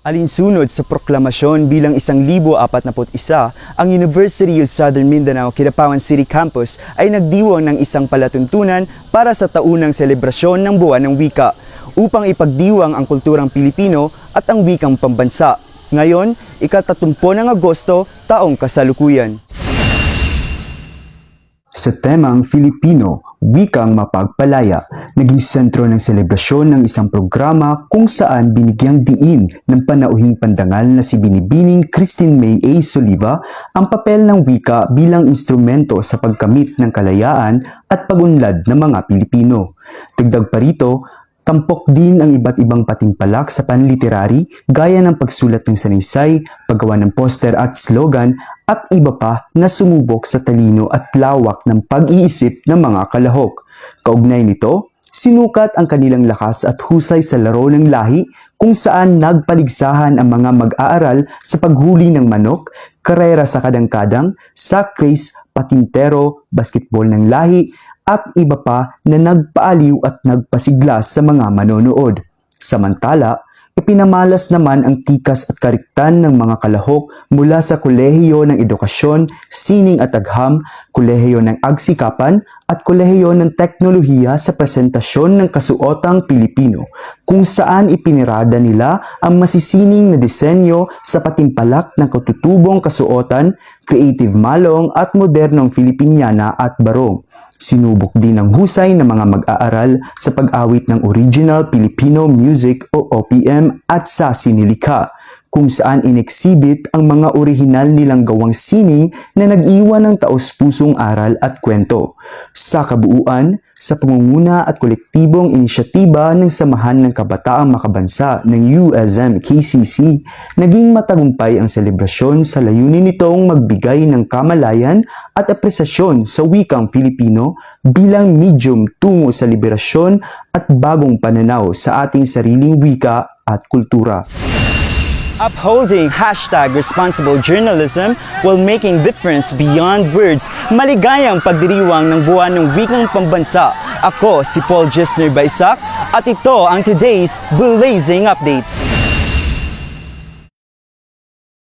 Alinsunod sa proklamasyon bilang 1041, ang University of Southern Mindanao Kidapawan City Campus ay nagdiwang ng isang palatuntunan para sa taunang selebrasyon ng Buwan ng Wika upang ipagdiwang ang kulturang Pilipino at ang wikang pambansa. Ngayon, ika-30 ng Agosto, taong kasalukuyan. Sa temang Filipino, Wikang Mapagpalaya, naging sentro ng selebrasyon ng isang programa kung saan binigyang diin ng panauhing pandangal na si Binibining Christine May A. Soliva ang papel ng wika bilang instrumento sa pagkamit ng kalayaan at pag-unlad ng mga Pilipino. Dagdag pa rito, tampok din ang iba't ibang patimpalak sa panliterary gaya ng pagsulat ng sanaysay, paggawa ng poster at slogan at iba pa na sumubok sa talino at lawak ng pag-iisip ng mga kalahok. Kaugnay nito, sinukat ang kanilang lakas at husay sa laro ng lahi kung saan nagpaligsahan ang mga mag-aaral sa paghuli ng manok, karera sa kadang-kadang, sack race, patintero, basketball ng lahi, at iba pa na nagpaaliw at nagpasigla sa mga manonood. Samantala, ipinamalas naman ang tikas at kariktan ng mga kalahok mula sa Kolehiyo ng Edukasyon, Sining at Agham, Kolehiyo ng Agsikapan at Kolehiyo ng Teknolohiya sa presentasyon ng kasuotang Pilipino, kung saan ipinirada nila ang masisining na disenyo sa patimpalak ng katutubong kasuotan, creative malong at modernong Filipiniana at barong. Sinubok din ang husay ng mga mag-aaral sa pag-awit ng Original Filipino Music o OPM at sa sinilikha, kung saan inexhibit ang mga orihinal nilang gawang sining na nag-iwan ng taos-pusong aral at kwento. Sa kabuuan, sa pangunguna at kolektibong inisyatiba ng Samahan ng Kabataang Makabansa ng USM-KCC, naging matagumpay ang selebrasyon sa layunin nitong magbigay ng kamalayan at apresasyon sa wikang Filipino bilang medium tungo sa liberasyon at bagong pananaw sa ating sariling wika at kultura. Upholding #responsible journalism while making difference beyond words. Maligayang pagdiriwang ng Buwan ng Wikang Pambansa. Ako si Paul Jesner Baisak at ito ang today's Blazing Update.